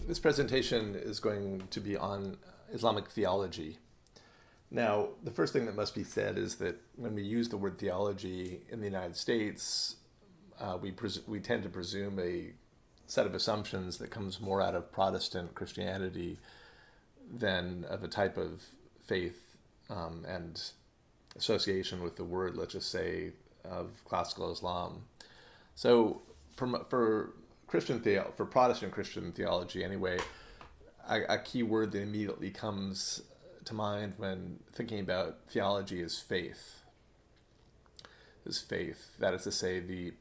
This presentation is going to be on Islamic theology. Now, the first thing that must be said is that when we use the word theology in the United States, we tend to presume a set of assumptions that comes more out of Protestant Christianity than of a type of faith and association with the word, let's just say, of classical Islam. So for Protestant Christian theology anyway, a key word that immediately comes to mind when thinking about theology is faith. That is to say, the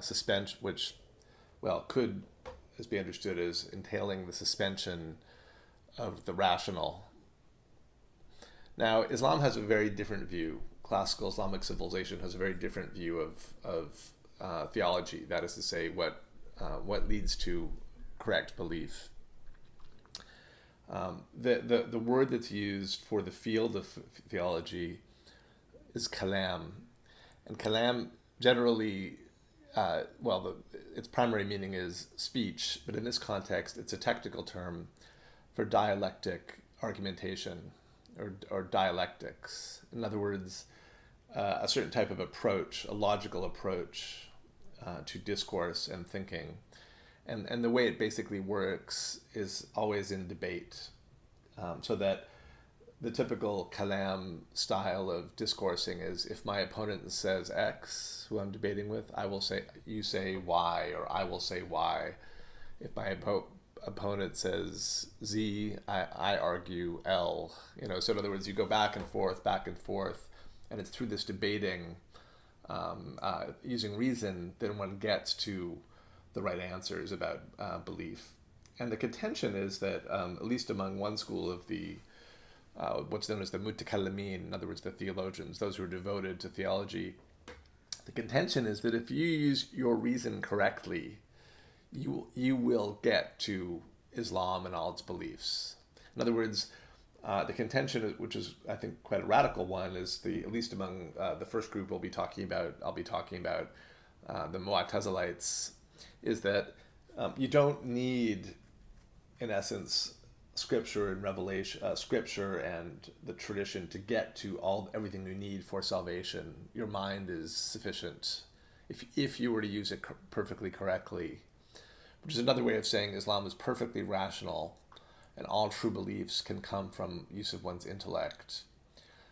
suspension, which, could be understood as entailing the suspension of the rational. Now, Islam has a very different view. Classical Islamic civilization has a very different view of theology. That is to say, what leads to correct belief. The word that's used for the field of theology is kalam, and kalam generally, its primary meaning is speech, but in this context, it's a technical term for dialectic argumentation or dialectics. In other words, a certain type of approach, a logical approach to discourse and thinking. And the way it basically works is always in debate. So that the typical kalam style of discoursing is, if my opponent says X, who I'm debating with, you say Y, or I will say Y. If my opponent says Z, I argue L. So in other words, you go back and forth, and it's through this debating, using reason, that one gets to the right answers about belief. And the contention is that, at least among one school of the what's known as the mutakallimin, in other words, the theologians, those who are devoted to theology, the contention is that if you use your reason correctly, you will get to Islam and all its beliefs. In other words, the contention, which is, I think, quite a radical one, is at least among the first group I'll be talking about, the Mu'tazilites, is that you don't need, in essence, scripture and revelation, scripture and the tradition to get to everything you need for salvation. Your mind is sufficient if you were to use it perfectly correctly, which is another way of saying Islam is perfectly rational, and all true beliefs can come from use of one's intellect.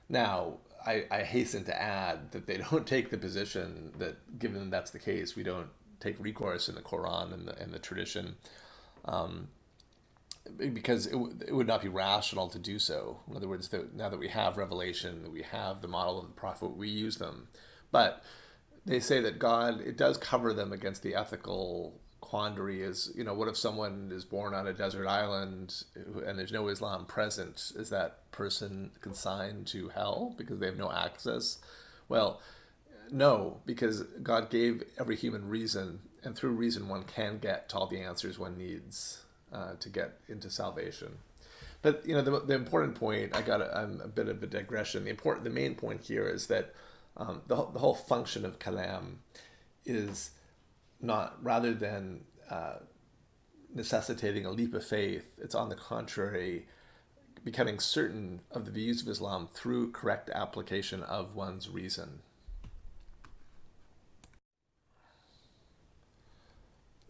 Now, I hasten to add that they don't take the position that, given that's the case, we don't take recourse in the Quran and the tradition, because it would not be rational to do so. In other words, now that we have revelation, that we have the model of the prophet, we use them. But they say that God, it does cover them against the ethical quandary. What if someone is born on a desert island and there's no Islam present? Is that person consigned to hell because they have no access? Well, no, because God gave every human reason, and through reason one can get to all the answers one needs to get into salvation. But the important point, I'm a bit of a digression. The main point here is that the whole function of kalam is not, rather than necessitating a leap of faith, it's on the contrary, becoming certain of the views of Islam through correct application of one's reason.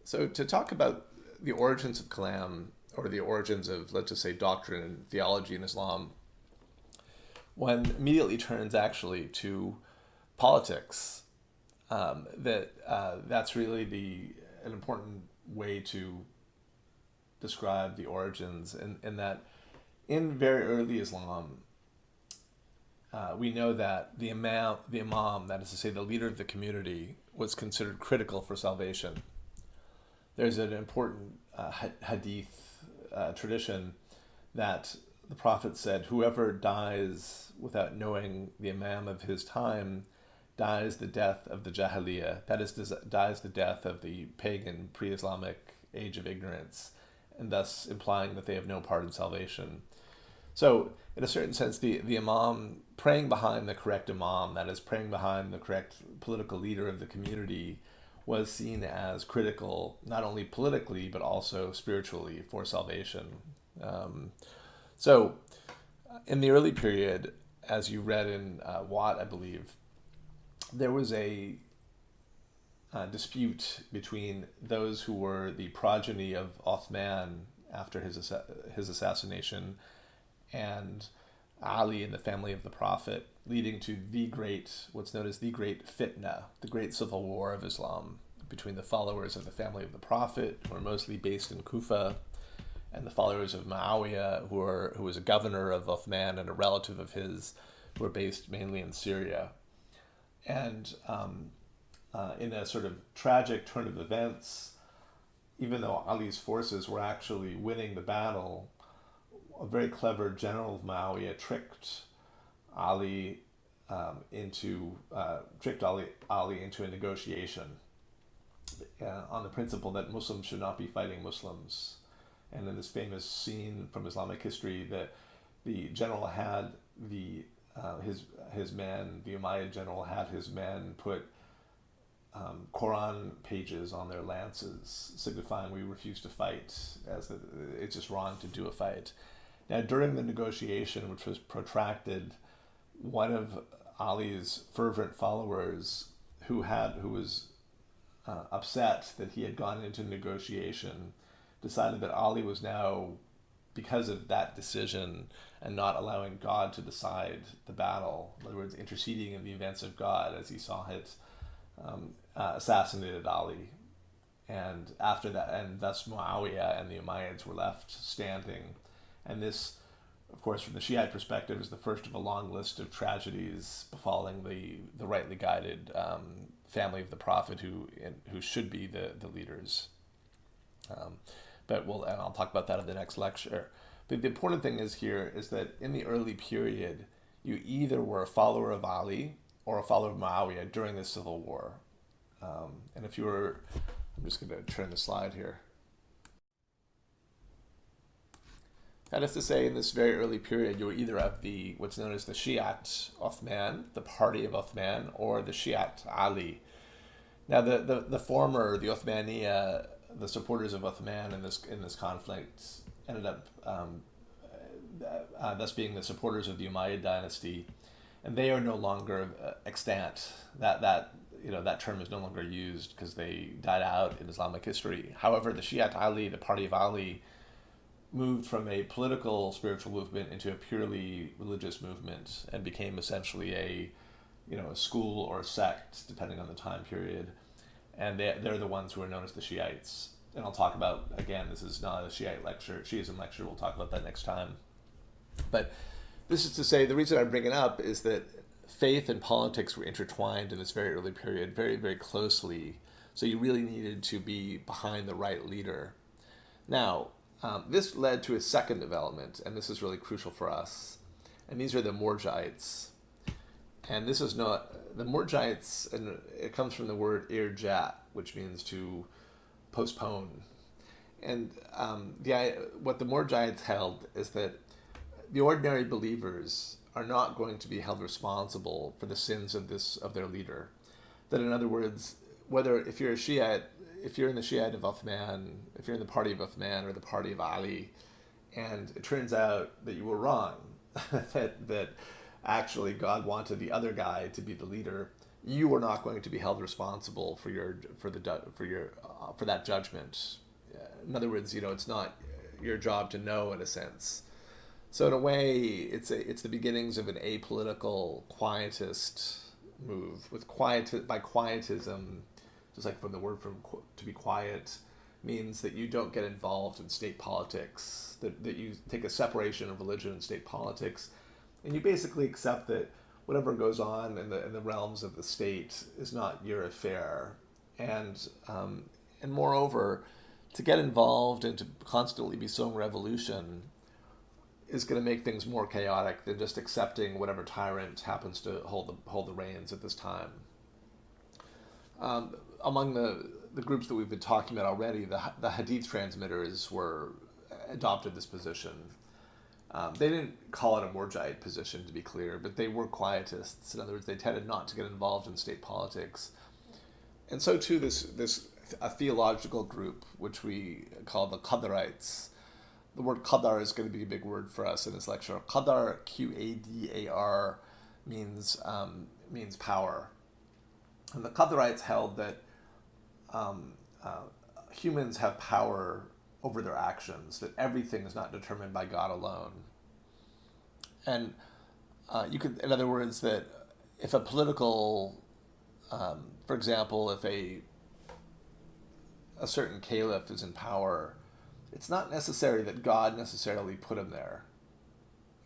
So to talk about the origins of kalam, or the origins of, let's just say, doctrine and theology in Islam, one immediately turns actually to politics. That's really an important way to describe the origins, and that in very early Islam, we know that the imam, that is to say, the leader of the community, was considered critical for salvation. There's an important hadith tradition that the Prophet said, whoever dies without knowing the imam of his time dies the death of the jahiliyyah, that is, dies the death of the pagan pre-Islamic age of ignorance, and thus implying that they have no part in salvation. So, in a certain sense, the imam, praying behind the correct imam, that is, praying behind the correct political leader of the community, was seen as critical, not only politically, but also spiritually for salvation. Um, so, in the early period, as you read in Watt, I believe, there was a dispute between those who were the progeny of Othman after his assassination and Ali and the family of the Prophet, leading to what's known as the great fitna, the great civil war of Islam between the followers of the family of the Prophet, who are mostly based in Kufa, and the followers of Muawiyah, who was a governor of Uthman and a relative of his, who were based mainly in Syria. And in a sort of tragic turn of events, even though Ali's forces were actually winning the battle, a very clever general of Muawiyah tricked Ali Ali into a negotiation on the principle that Muslims should not be fighting Muslims. And in this famous scene from Islamic history, that the general had his men, the Umayyad general had his men put Quran pages on their lances, signifying we refuse to fight, it's just wrong to do a fight. Now, during the negotiation, which was protracted, one of Ali's fervent followers, who was upset that he had gone into negotiation, decided that Ali was now, because of that decision and not allowing God to decide the battle, in other words, interceding in the events of God as he saw it, assassinated Ali. And after that, and thus Muawiyah and the Umayyads were left standing. And this, of course, from the Shiite perspective, is the first of a long list of tragedies befalling the rightly guided family of the Prophet, who should be the leaders. And I'll talk about that in the next lecture. But the important thing is that in the early period, you either were a follower of Ali or a follower of Muawiyah during the civil war. And if you were, I'm just going to turn the slide here. That is to say, in this very early period, you were either of what's known as the Shiite Uthman, the party of Uthman, or the Shiite Ali. Now, the former, the Uthmaniyya, the supporters of Uthman in this conflict, ended up thus being the supporters of the Umayyad dynasty, and they are no longer extant. That term is no longer used because they died out in Islamic history. However, the Shiite Ali, the party of Ali, moved from a political spiritual movement into a purely religious movement and became essentially a school or a sect, depending on the time period. And they're the ones who are known as the Shiites. And I'll talk about, again, this is not a Shiite lecture, Shiism lecture, we'll talk about that next time. But this is to say, the reason I bring it up is that faith and politics were intertwined in this very early period very, very closely. So you really needed to be behind the right leader. Now, this led to a second development, and this is really crucial for us. And these are the Murjites. And this is not, the Murjites, and it comes from the word irja, which means to postpone. And what the Murjites held is that the ordinary believers are not going to be held responsible for the sins of their leader. That, in other words, if you're a Shiite, if you're in the Shiite of Uthman, if you're in the party of Uthman or the party of Ali, and it turns out that you were wrong, that actually God wanted the other guy to be the leader, you are not going to be held responsible for that judgment. In other words, it's not your job to know, in a sense. So in a way, it's the beginnings of an apolitical, quietist move. By quietism, just like from the word to be quiet, means that you don't get involved in state politics, that you take a separation of religion and state politics, and you basically accept that whatever goes on in the realms of the state is not your affair. And moreover, to get involved and to constantly be sowing revolution is going to make things more chaotic than just accepting whatever tyrant happens to hold the reins at this time. Among the groups that we've been talking about already, the Hadith transmitters adopted this position. They didn't call it a Murjite position, to be clear, but they were quietists. In other words, they tended not to get involved in state politics. And so too this a theological group which we call the Qadarites. The word qadar is going to be a big word for us in this lecture. Qadar, Qadar, means power. And the Qadarites held that um, uh, humans have power over their actions, that everything is not determined by God alone. And you could, in other words, that if a political, for example, if a certain caliph is in power, it's not necessary that God necessarily put him there.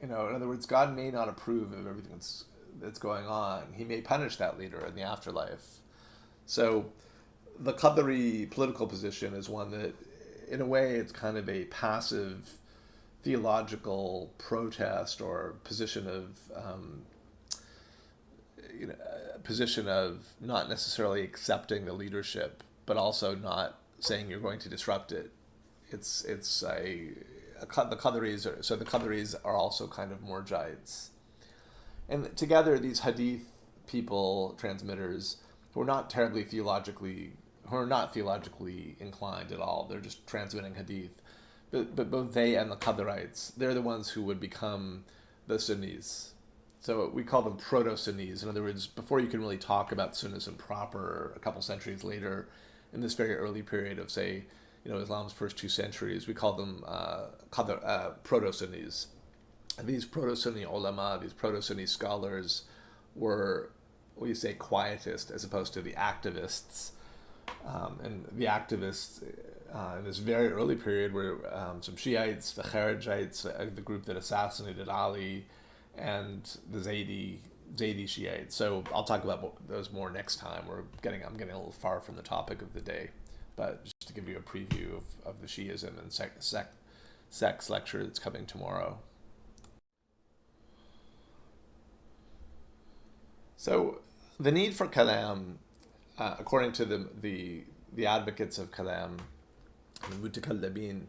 In other words, God may not approve of everything that's going on. He may punish that leader in the afterlife. So the Qadari political position is one that, in a way, it's kind of a passive theological protest or position of not necessarily accepting the leadership, but also not saying you're going to disrupt it. The Qadaris are also kind of Morjites. And together, these Hadith people, transmitters, who are not theologically inclined at all. They're just transmitting Hadith. But both they and the Qadarites, they're the ones who would become the Sunnis. So we call them proto-Sunnis. In other words, before you can really talk about Sunnism proper, a couple centuries later, in this very early period of, say, Islam's first 2 centuries, we call them proto-Sunnis. And these proto-Sunni ulama, these proto-Sunni scholars, were, what you say, quietist as opposed to the activists. And the activists in this very early period were some Shiites, the Kharijites, the group that assassinated Ali, and the Zaydi Shiites. So I'll talk about those more next time. I'm getting a little far from the topic of the day, but just to give you a preview of the Shiism and sects lecture that's coming tomorrow. So the need for kalam, according to the advocates of kalam, the mutakallimin,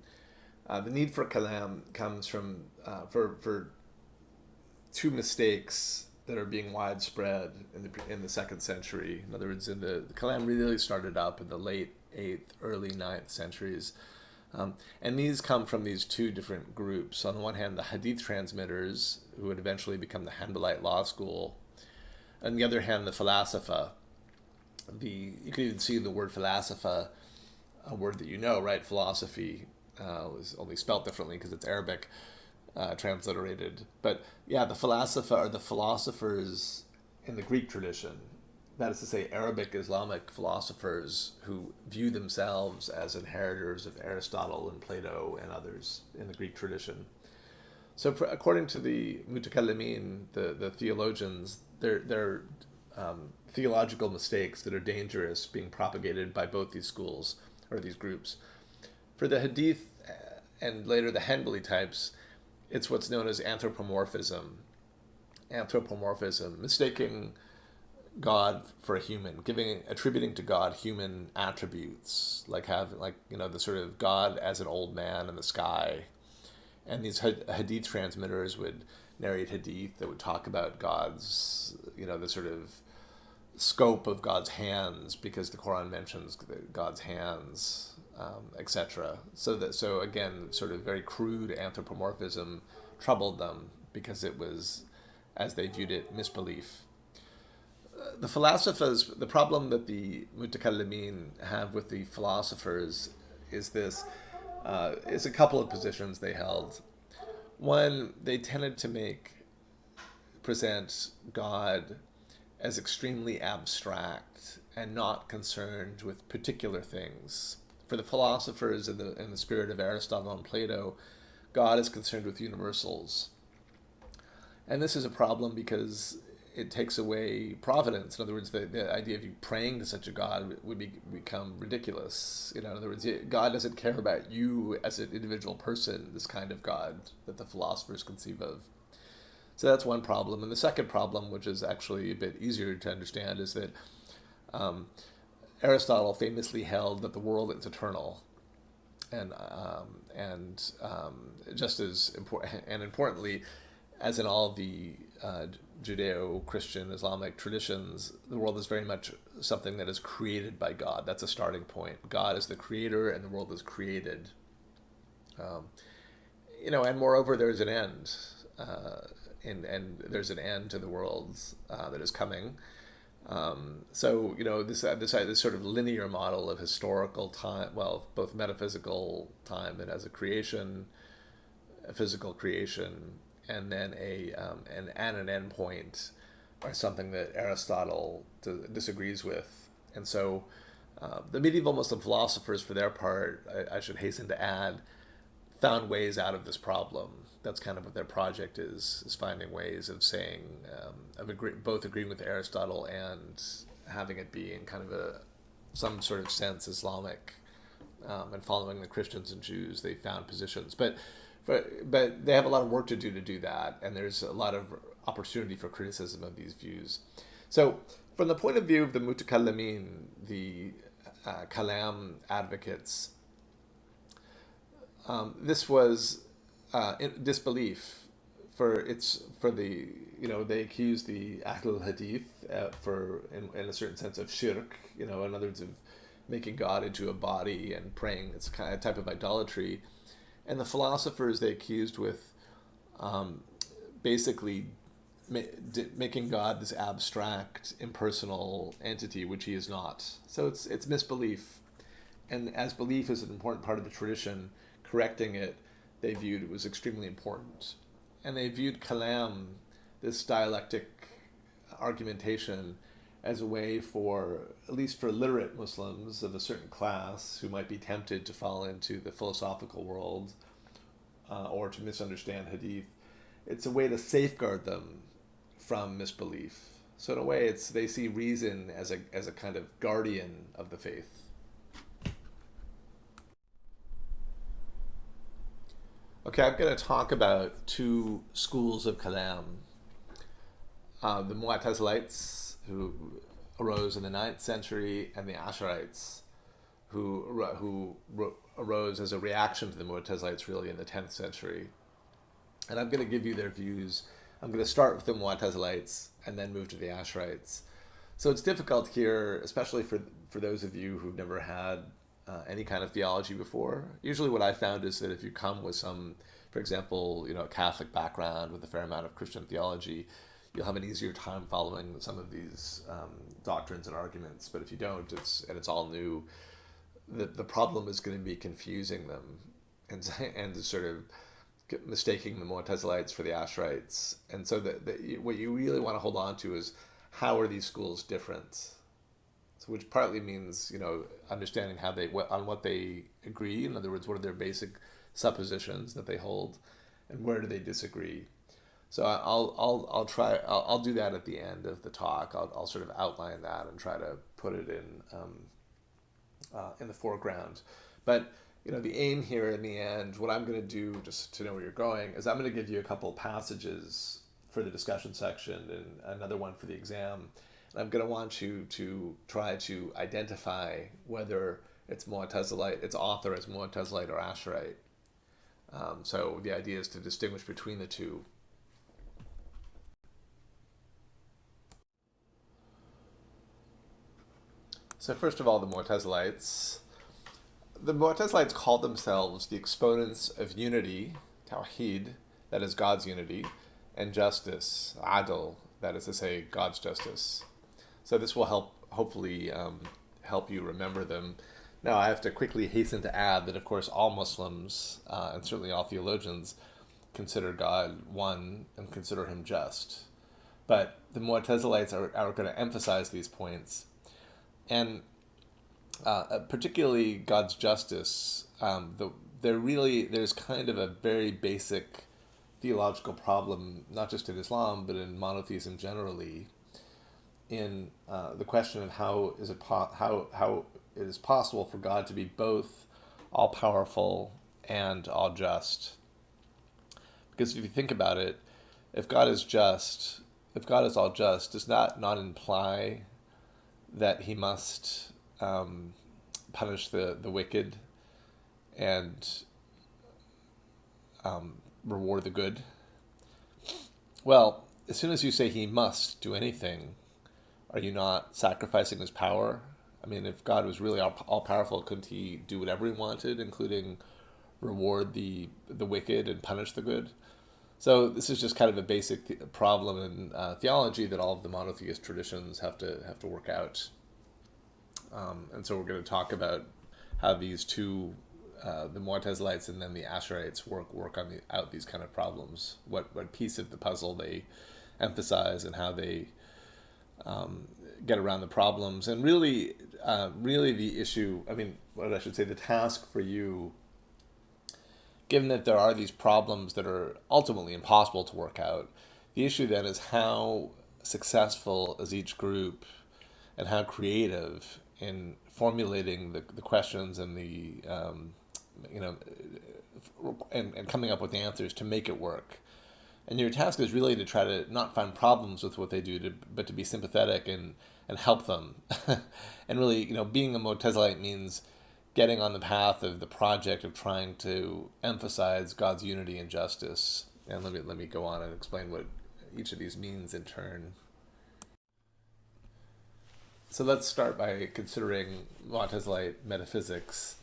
the need for kalam comes from for 2 mistakes that are being widespread in the 2nd century. In other words, the kalam really started up in the late 8th, early 9th centuries. And these come from these 2 different groups. On the one hand, the Hadith transmitters, who would eventually become the Hanbalite law school. On the other hand, the Falasifa. You can even see the word Falasifa, a word that right? Philosophy was only spelt differently because it's Arabic, transliterated. But yeah, the Falasifa are the philosophers in the Greek tradition. That is to say, Arabic Islamic philosophers who view themselves as inheritors of Aristotle and Plato and others in the Greek tradition. So according to the mutakallimin, the theologians, they're theological mistakes that are dangerous being propagated by both these schools or these groups. For the Hadith and later the Hanbali types, it's what's known as anthropomorphism. Mistaking God for a human, attributing to God human attributes, like the sort of God as an old man in the sky. And these Hadith transmitters would narrate Hadith that would talk about God's, the sort of scope of God's hands, because the Quran mentions God's hands, etc. So again, sort of very crude anthropomorphism troubled them because it was, as they viewed it, misbelief. The philosophers, the problem that the mutakallimin have with the philosophers is this, is a couple of positions they held. One, they tended to present God as extremely abstract and not concerned with particular things. For the philosophers in the spirit of Aristotle and Plato, God is concerned with universals. And this is a problem because it takes away providence. In other words, the idea of you praying to such a God would become ridiculous. In other words, God doesn't care about you as an individual person, this kind of God that the philosophers conceive of. So that's one problem. And the second problem, which is actually a bit easier to understand, is that Aristotle famously held that the world is eternal. And just as important, and importantly, as in all the Judeo-Christian Islamic traditions, the world is very much something that is created by God. That's a starting point. God is the creator, and the world is created. Um, and moreover, there's an end, and there's an end to the world that is coming. So this sort of linear model of historical time, well, both metaphysical time and as a creation, a physical creation, and then an end point, are something that Aristotle disagrees with. And so the medieval Muslim philosophers, for their part, I should hasten to add, found ways out of this problem. That's kind of what their project is finding ways of saying, both agreeing with Aristotle and having it be in kind of some sort of sense Islamic, and following the Christians and Jews. They found positions, but they have a lot of work to do that, and there's a lot of opportunity for criticism of these views. So, from the point of view of the mutakallimin, the kalam advocates, this was disbelief. They accuse the Ahlul Hadith in a certain sense of shirk, in other words, of making God into a body and praying. It's kind of a type of idolatry. And the philosophers they accused with basically making God this abstract, impersonal entity, which he is not. So it's misbelief. And as belief is an important part of the tradition, correcting it, they viewed it was extremely important. And they viewed kalam, this dialectic argumentation, as a way for, at least for literate Muslims of a certain class who might be tempted to fall into the philosophical world or to misunderstand hadith, it's a way to safeguard them from misbelief. So in a way, they see reason as a kind of guardian of the faith. Okay, I'm going to talk about two schools of kalam. The Mu'tazilites, who arose in the 9th century, and the Ash'arites, who arose as a reaction to the Mu'tazilites really in the 10th century. And I'm going to give you their views. I'm going to start with the Mu'tazilites and then move to the Ash'arites. So it's difficult here, especially for those of you who've never had any kind of theology before. Usually what I found is that if you come with some, for example, a Catholic background with a fair amount of Christian theology, you'll have an easier time following some of these doctrines and arguments. But if you don't, it's all new, the problem is going to be confusing them and sort of mistaking the Mu'tazilites for the Ash'arites. And so what you really want to hold on to is, how are these schools different? So which partly means, understanding on what they agree. In other words, what are their basic suppositions that they hold, and where do they disagree? So I'll do that at the end of the talk. I'll sort of outline that and try to put it in the foreground. But the aim here in the end, what I'm going to do, just to know where you're going, is I'm going to give you a couple passages for the discussion section and another one for the exam. And I'm going to want you to try to identify whether its author is Mu'tazilite or Ash'arite. So the idea is to distinguish between the two. So first of all, the Mu'tazilites. The Mu'tazilites call themselves the exponents of unity, tawheed, that is God's unity, and justice, adl, that is to say, God's justice. So this will hopefully help you remember them. Now, I have to quickly hasten to add that, of course, all Muslims, and certainly all theologians, consider God one and consider him just. But the Mu'tazilites are going to emphasize these points. And particularly God's justice, there's kind of a very basic theological problem, not just in Islam, but in monotheism generally, in the question of how it is possible for God to be both all-powerful and all-just. Because if you think about it, if God is all-just, does that not imply that he must punish the wicked and reward the good? Well, as soon as you say he must do anything, are you not sacrificing his power? I mean, if God was really all powerful, couldn't he do whatever he wanted, including reward the wicked and punish the good? So this is just kind of a basic problem in theology that all of the monotheist traditions have to work out. And so we're going to talk about how these two, the Mu'tazilites and then the Ash'arites, work on out these kind of problems. What piece of the puzzle they emphasize and how they get around the problems. And really, really the issue. I mean, what I should say, the task for you, given that there are these problems that are ultimately impossible to work out, the issue then is how successful is each group and how creative in formulating the questions and you know, and coming up with the answers to make it work. And your task is really to try to not find problems with what they do, but to be sympathetic and help them. And really, being a Mu'tazilite means getting on the path of the project of trying to emphasize God's unity and justice. And let me go on and explain what each of these means in turn. So let's start by considering Mu'tazilite metaphysics.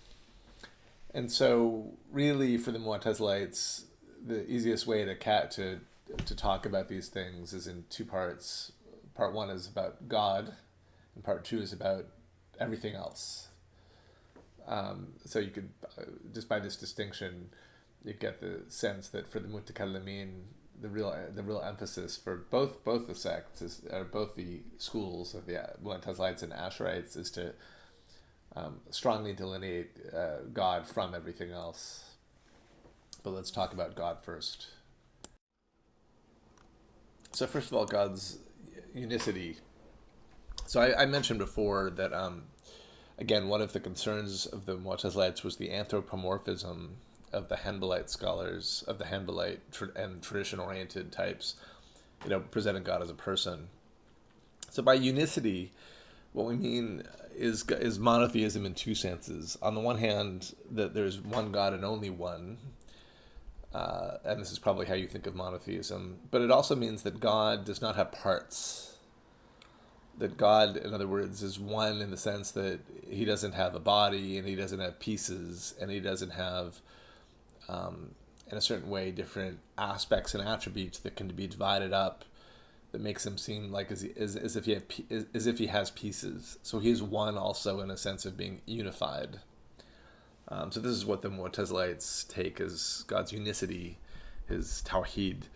And so really for the Mu'tazilites, the easiest way to talk about these things is in two parts. Part one is about God, and part two is about everything else. So you could, just by this distinction, you get the sense that for the Mutakallimin, the real emphasis for both the sects both the schools of the Mu'tazilites and Ash'arites is to strongly delineate God from everything else. But let's talk about God first. So first of all, God's unicity. So I mentioned before that, again, one of the concerns of the Mu'tazilites was the anthropomorphism of the Hanbalite scholars, of the Hanbalite and tradition-oriented types, presenting God as a person. So by unicity, what we mean is monotheism in two senses. On the one hand, that there's one God and only one, and this is probably how you think of monotheism, but it also means that God does not have parts. That God, in other words, is one in the sense that he doesn't have a body, and he doesn't have pieces, and he doesn't have, in a certain way, different aspects and attributes that can be divided up that makes him seem like as if he has pieces. So he is one also in a sense of being unified. So this is what the Mu'tazilites take as God's unicity, his tawhid,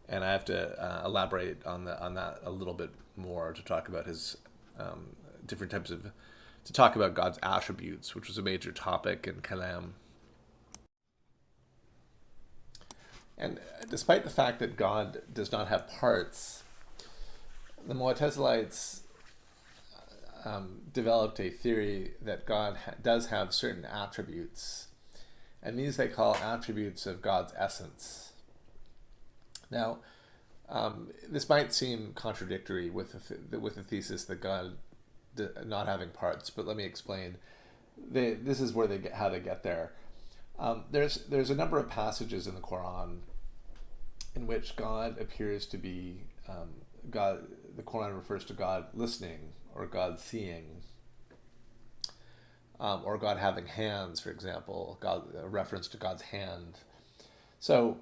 and I have to elaborate on that a little bit more to talk about his different types to talk about God's attributes, which was a major topic in kalam. And despite the fact that God does not have parts, the Mu'tazilites developed a theory that God does have certain attributes, and these they call attributes of God's essence. Now, this might seem contradictory with the thesis that God not having parts, but let me explain. This is where how they get there. There's a number of passages in the Quran in which God appears to be God. The Quran refers to God listening, or God seeing, or God having hands, for example. A reference to God's hand. So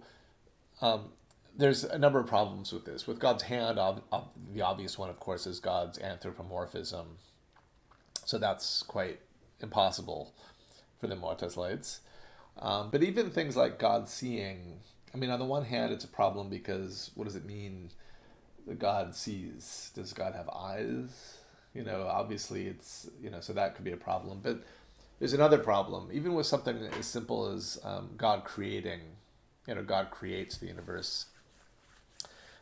there's a number of problems with this. With God's hand, the obvious one, of course, is God's anthropomorphism. So that's quite impossible for the Mu'tazilites. But even things like God seeing, I mean, on the one hand, it's a problem because what does it mean that God sees? Does God have eyes? Obviously it's, so that could be a problem. But there's another problem, even with something as simple as God creating. God creates the universe.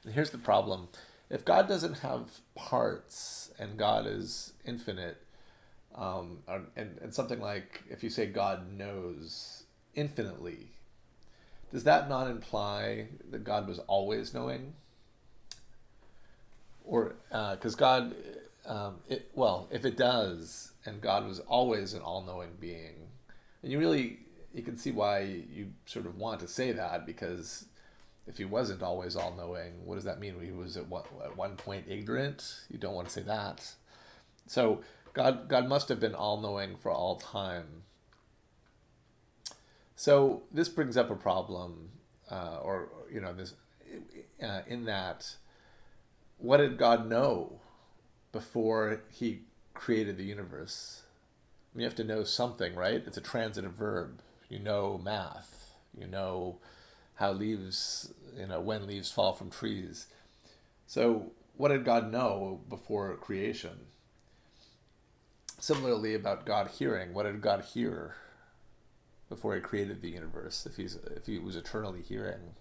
And here's the problem. If God doesn't have parts and God is infinite, and something like, if you say God knows infinitely, does that not imply that God was always knowing? Or, because God, if it does, and God was always an all-knowing being, and you can see why you sort of want to say that, because If he wasn't always all-knowing, what does that mean? He was at one point ignorant? You don't want to say that. So God must have been all-knowing for all time. So this brings up a problem, or this in that, what did God know before he created the universe? I mean, you have to know something, right? It's a transitive verb. You know math. You know how leaves, when leaves fall from trees. So what did God know before creation? Similarly, about God hearing, what did God hear before he created the universe, if he was eternally hearing?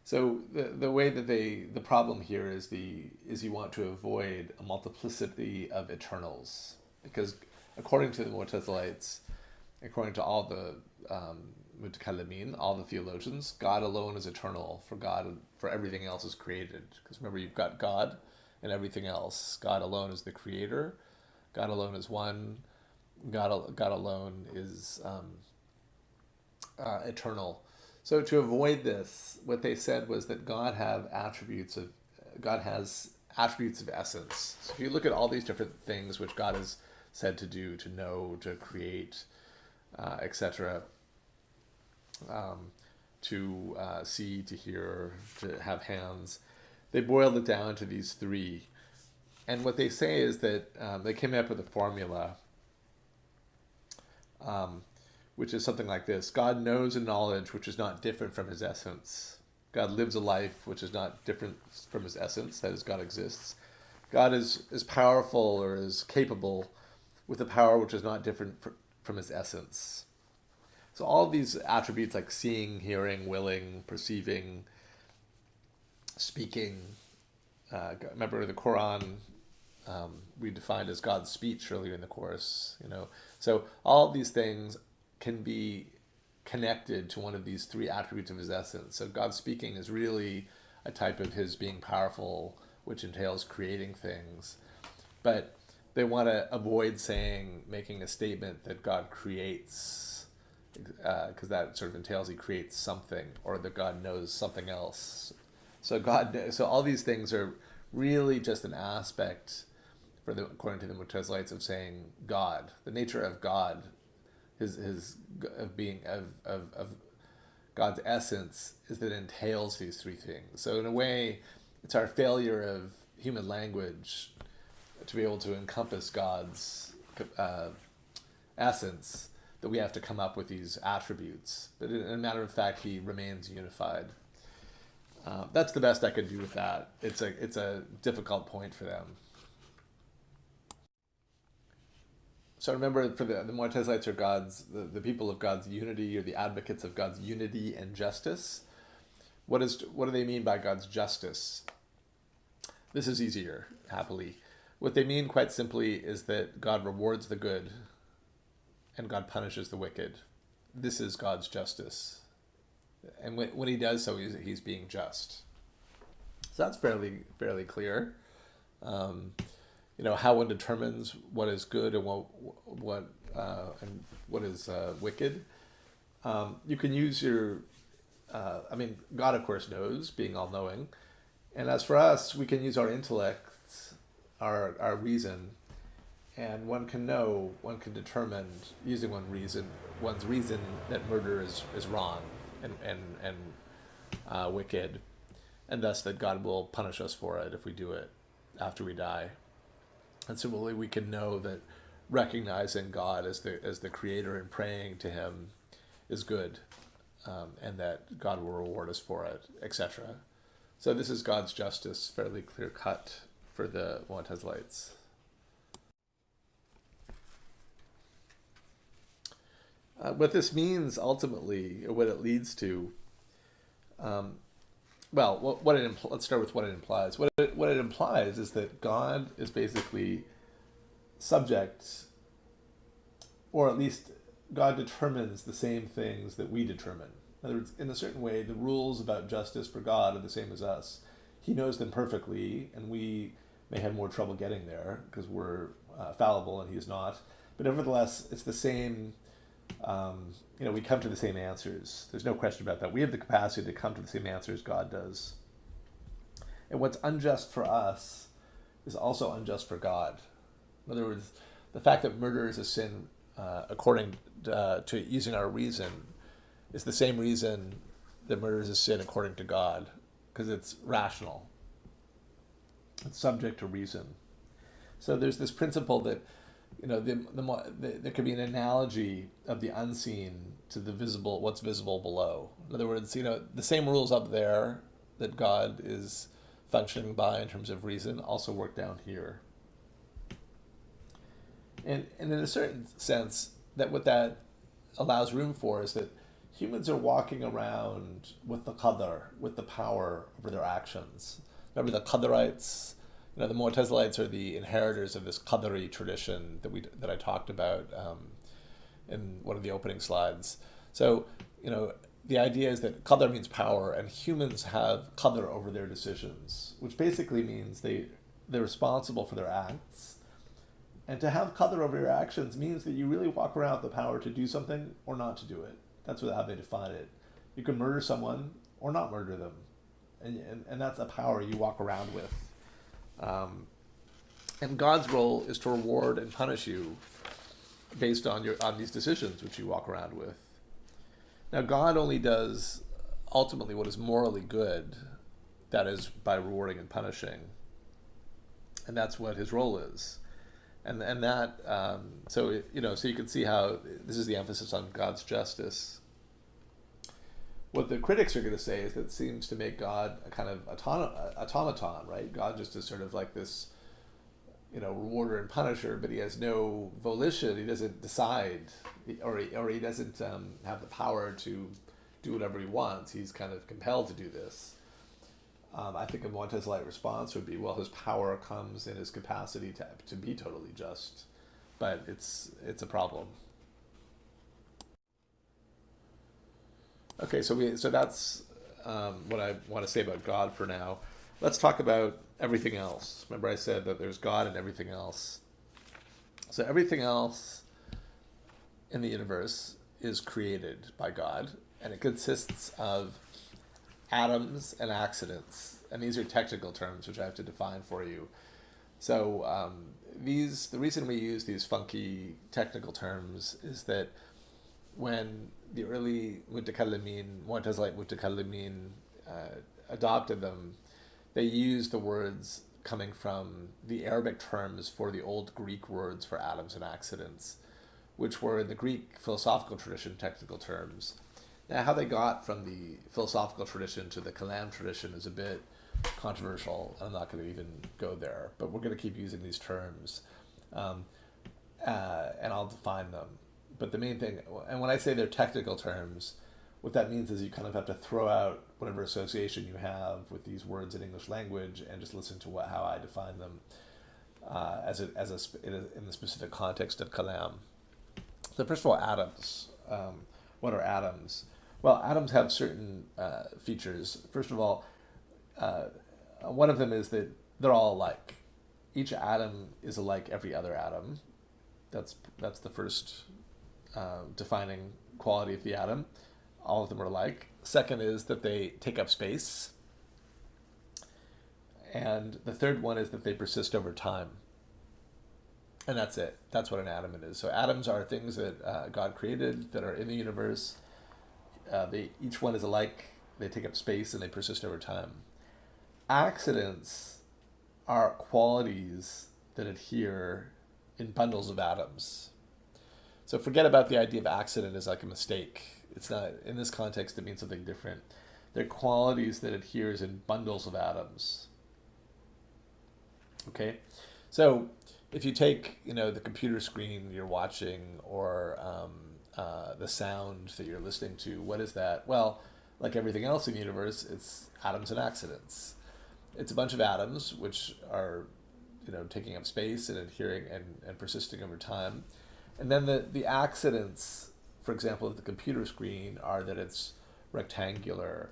So the way that the problem here is you want to avoid a multiplicity of eternals, because according to the Mu'tazilites, according to all the Mutakallamin, all the theologians, God alone is eternal. For everything else is created. Because remember, you've got God and everything else. God alone is the creator. God alone is one. God alone is eternal. So to avoid this, what they said was that God has attributes of essence. So if you look at all these different things which God is said to do, to know, to create, etc., to see, to hear, to have hands, they boiled it down to these three. And what they say is that they came up with a formula, which is something like this. God knows a knowledge which is not different from his essence. God lives a life which is not different from his essence, that is, God exists. God is powerful or is capable with a power which is not different from his essence. So all of these attributes like seeing, hearing, willing, perceiving, speaking. Remember the Quran, we defined as God's speech earlier in the course. So all of these things can be connected to one of these three attributes of his essence. So God's speaking is really a type of his being powerful, which entails creating things. But they want to avoid making a statement that God creates, because that sort of entails he creates something, or that God knows something else. So all these things are really just an aspect, according to the Mu'tazilites, of saying God, the nature of God, his of God's essence is that it entails these three things. So in a way, it's our failure of human language to be able to encompass God's essence that we have to come up with these attributes. But in a matter of fact, he remains unified. That's the best I could do with that. It's a difficult point for them. So remember, for the Mu'tazilites are the people of God's unity, or the advocates of God's unity and justice. What do they mean by God's justice? This is easier, happily. What they mean, quite simply, is that God rewards the good and God punishes the wicked. This is God's justice. And when he does so, he's being just. So that's fairly clear. How one determines what is good and what is wicked. You can use God, of course, knows, being all-knowing. And as for us, we can use our intellect, our reason, and one can determine, using one's reason, that murder is wrong and wicked, and thus that God will punish us for it if we do it after we die. And similarly, we can know that recognizing God as the creator and praying to him is good, and that God will reward us for it, etc. So this is God's justice, fairly clear cut for the Mu'tazilites. What this means ultimately, or what it leads to, let's start with what it implies. What it implies is that God is basically subject, or at least God determines the same things that we determine. In other words, in a certain way, the rules about justice for God are the same as us. He knows them perfectly, and we may have more trouble getting there because we're fallible and he is not. But nevertheless, it's the same we come to the same answers. There's no question about that. We have the capacity to come to the same answers God does. And what's unjust for us is also unjust for God. In other words, the fact that murder is a sin, according to using our reason, is the same reason that murder is a sin according to God, because it's rational. It's subject to reason. So there's this principle that, there could be an analogy of the unseen to the visible, what's visible below. In other words, the same rules up there that God is functioning by in terms of reason also work down here. And in a certain sense, that what that allows room for is that humans are walking around with the qadr, with the power over their actions. Remember the Qadarites? The Mu'tazilites are the inheritors of this Qadari tradition that I talked about in one of the opening slides. So, the idea is that Qadr means power, and humans have Qadr over their decisions, which basically means they're responsible for their acts. And to have Qadr over your actions means that you really walk around with the power to do something or not to do it. That's how they define it. You can murder someone or not murder them. And that's a power you walk around with. And God's role is to reward and punish you based on these decisions which you walk around with. Now, God only does ultimately what is morally good, that is by rewarding and punishing, and that's what his role is. And that so you can see how this is the emphasis on God's justice. What the critics are going to say is that it seems to make God a kind of automaton, right? God just is sort of like this, rewarder and punisher, but he has no volition. He doesn't decide, or he doesn't have the power to do whatever he wants. He's kind of compelled to do this. I think a Mu'tazilite response would be, well, his power comes in his capacity to be totally just, but it's a problem. Okay, so that's what I want to say about God for now. Let's talk about everything else. Remember I said that there's God and everything else. So everything else in the universe is created by God, and it consists of atoms and accidents. And these are technical terms which I have to define for you. So the reason we use these funky technical terms is that when the early Mu'tazilite Mutakallimin adopted them, they used the words coming from the Arabic terms for the old Greek words for atoms and accidents, which were in the Greek philosophical tradition technical terms. Now, how they got from the philosophical tradition to the kalam tradition is a bit controversial. I'm not going to even go there, but we're going to keep using these terms, and I'll define them. But the main thing, and when I say they're technical terms, what that means is you kind of have to throw out whatever association you have with these words in English language and just listen to how I define them in the specific context of kalam. So first of all, atoms. What are atoms? Well, atoms have certain features. First of all, one of them is that they're all alike. Each atom is alike every other atom. That's the first defining quality of the atom. All of them are alike. Second is that they take up space. And the third one is that they persist over time. And that's it. That's what an atom is. So atoms are things that God created that are in the universe. Each one is alike. They take up space and they persist over time. Accidents are qualities that adhere in bundles of atoms. So forget about the idea of accident as like a mistake. It's not, in this context, it means something different. They're qualities that adheres in bundles of atoms. Okay? So if you take, the computer screen you're watching or the sound that you're listening to, what is that? Well, like everything else in the universe, it's atoms and accidents. It's a bunch of atoms which are, taking up space and adhering and persisting over time. And then the accidents, for example, of the computer screen are that it's rectangular.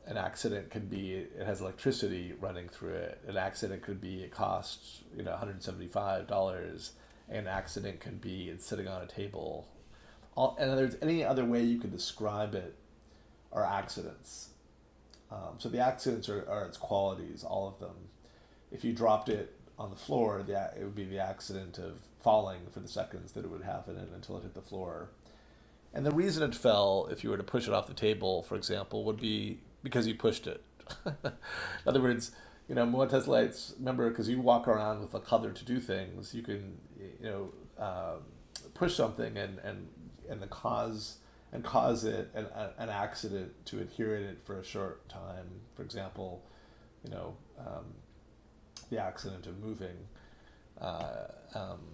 An accident can be it has electricity running through it. An accident could be it costs $175. An accident can be it's sitting on a table, In other words, any other way you could describe it are accidents. So the accidents are its qualities, all of them. If you dropped it on the floor, it would be the accident of falling for the seconds that it would have in it until it hit the floor. And the reason it fell, if you were to push it off the table, for example, would be because you pushed it. In other words, Mu'tazilites, remember, because you walk around with a qadr to do things, you can, push something and the cause and cause it an accident to adhere in it for a short time. For example, the accident of moving.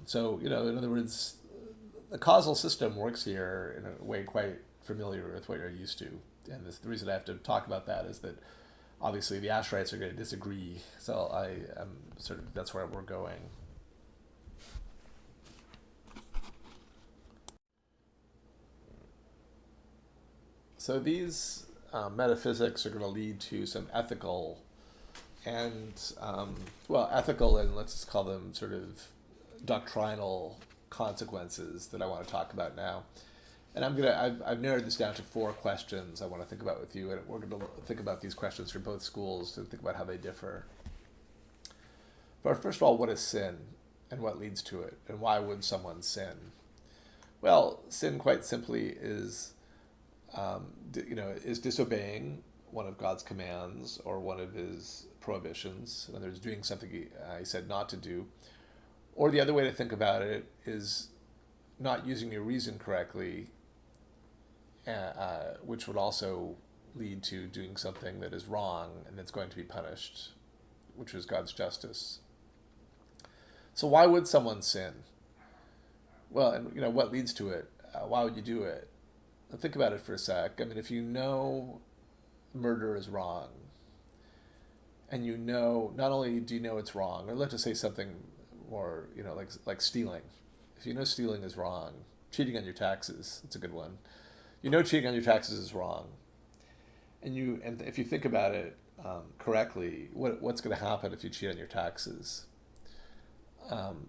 So, in other words, the causal system works here in a way quite familiar with what you're used to. And the reason I have to talk about that is that obviously the Asherites are going to disagree. So that's where we're going. So these metaphysics are going to lead to some ethical ethical and let's just call them sort of doctrinal consequences that I want to talk about now. And I've narrowed this down to 4 questions I want to think about with you, and we're going to think about these questions for both schools and think about how they differ. But first of all, what is sin, and what leads to it, and why would someone sin? Well, sin, quite simply, is disobeying one of God's commands or one of His prohibitions. In other words, doing something He said not to do. Or the other way to think about it is not using your reason correctly, which would also lead to doing something that is wrong and that's going to be punished, which is God's justice. So why would someone sin? Well, and what leads to it? Why would you do it? Now think about it for a sec. I mean, if you know murder is wrong, and not only do you know it's wrong, or let's just say something more, like stealing. If you know stealing is wrong, cheating on your taxes, it's a good one. You know cheating on your taxes is wrong, and if you think about it correctly, what's going to happen if you cheat on your taxes?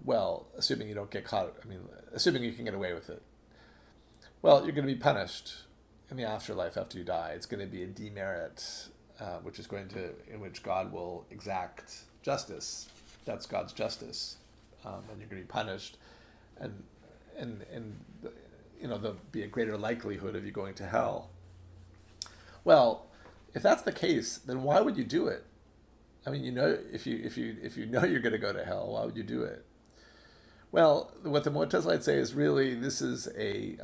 Well, assuming you don't get caught, assuming you can get away with it. Well, you're going to be punished in the afterlife after you die. It's going to be a demerit, in which God will exact justice. That's God's justice, and you're going to be punished, and there'll be a greater likelihood of you going to hell. Well, if that's the case, then why would you do it? I mean, if you know you're going to go to hell, why would you do it? Well, what the Mu'tazilites say is really this is a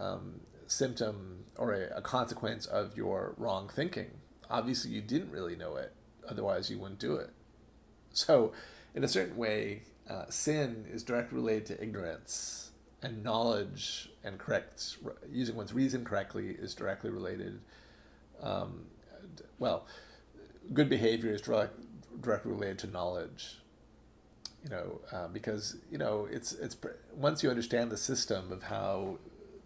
symptom or a consequence of your wrong thinking. Obviously, you didn't really know it; otherwise, you wouldn't do it. So, in a certain way, sin is directly related to ignorance, and knowledge and using one's reason correctly is directly related. Good behavior is directly related to knowledge. Because it's once you understand the system of how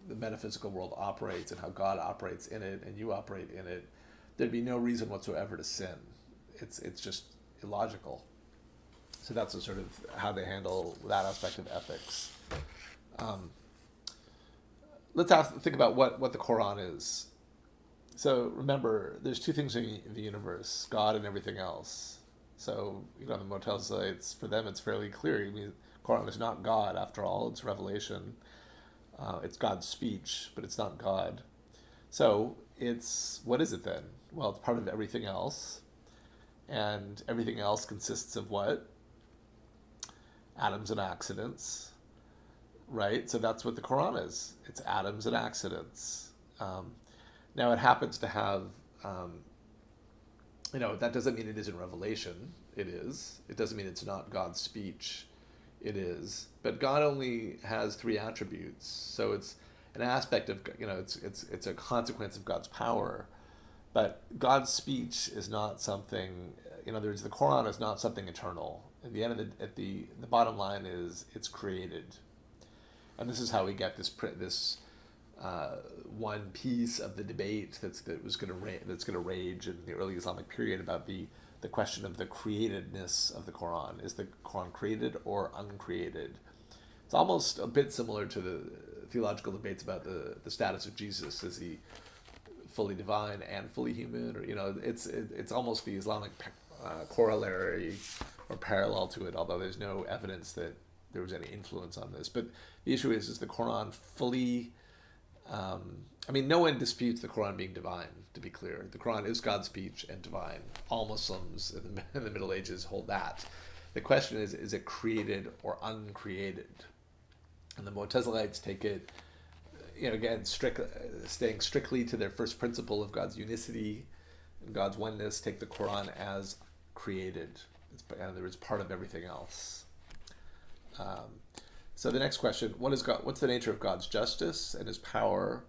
the metaphysical world operates and how God operates in it and you operate in it, there'd be no reason whatsoever to sin. It's just illogical. So that's sort of how they handle that aspect of ethics. Let's think about what the Quran is. So remember, there's 2 things in the universe: God and everything else. So the Mu'tazilites, for them, it's fairly clear. I mean, Quran is not God after all; it's revelation. It's God's speech, but it's not God. So what is it then? Well, it's part of everything else, and everything else consists of what? Atoms and accidents, right? So that's what the Quran is. It's atoms and accidents. Now it happens to have, that doesn't mean it isn't revelation. It is. It doesn't mean it's not God's speech. It is. But God only has 3 attributes. So it's an aspect of, it's a consequence of God's power. But God's speech is not something, in other words, the Quran is not something eternal. At the end of the bottom line is it's created. And this is how we get this one piece of the debate that's going to rage in the early Islamic period about the question of the createdness of the Quran. Is the Quran created or uncreated? It's almost a bit similar to the theological debates about the status of Jesus. Is he fully divine and fully human? Or, it's almost the Islamic corollary or parallel to it, although there's no evidence that there was any influence on this. But the issue is the Quran fully... no one disputes the Quran being divine, to be clear. The Quran is God's speech and divine. All Muslims in the Middle Ages hold that. The question is it created or uncreated? And the Mu'tazilites take it, again, staying strictly to their first principle of God's unicity and God's oneness, take the Quran as created. It's part of everything else. So the next question, what's the nature of God's justice and his power?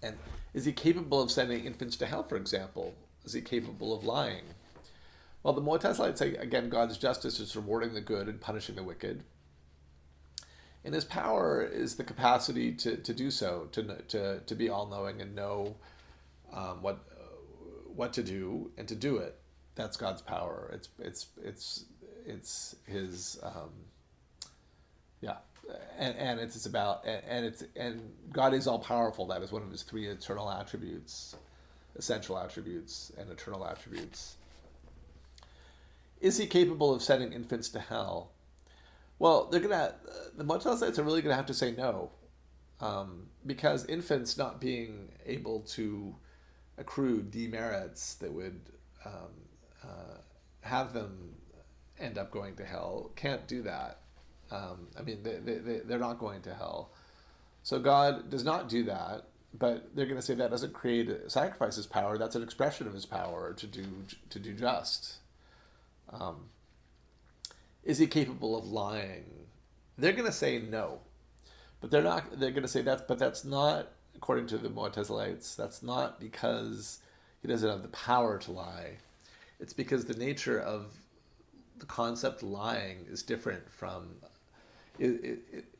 And is he capable of sending infants to hell, for example? Is he capable of lying? Well, the Mu'tazilites say, again, God's justice is rewarding the good and punishing the wicked. And his power is the capacity to do so, to be all-knowing and know what to do and to do it. That's God's power. It's his and God is all powerful. That is one of his three eternal attributes, essential attributes and eternal attributes. Is he capable of sending infants to hell? Well, the Mu'tazilites are really gonna have to say no, because infants not being able to accrue demerits that would have them end up going to hell can't do that. They're not going to hell. So God does not do that, but they're going to say that doesn't sacrifice his power. That's an expression of his power to do just. Is he capable of lying? They're going to say no, but they're going to say that, but that's not, according to the Mu'tazilites, that's not because he doesn't have the power to lie. It's because the nature of the concept lying is different from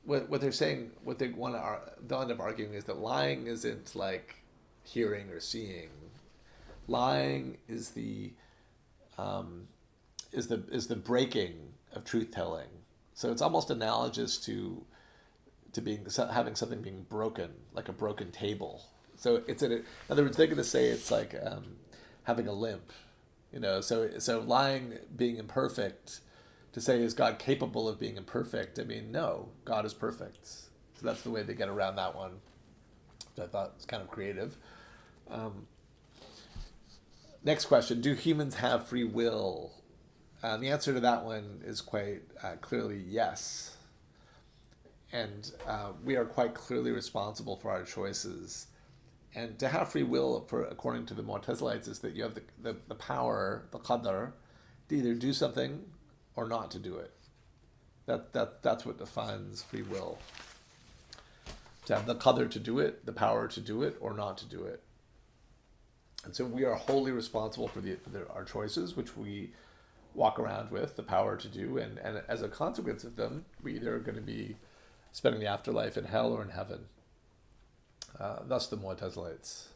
what they're saying. What they want to end up arguing is that lying isn't like hearing or seeing. Lying is the breaking of truth telling. So it's almost analogous to having something being broken, like a broken table. So in other words, they're going to say it's like having a limp. So lying being imperfect, to say is God capable of being imperfect? No, God is perfect. So that's the way they get around that one, which I thought was kind of creative. Next question, do humans have free will? The answer to that one is quite clearly yes. And we are quite clearly responsible for our choices. And to have free will, according to the Mu'tazilites, is that you have the power, the qadr, to either do something or not to do it. That's what defines free will. To have the qadr to do it, the power to do it or not to do it. And so we are wholly responsible for our choices, which we walk around with the power to do. And as a consequence of them, we either are going to be spending the afterlife in hell or in heaven. Thus the Mu'tazilites.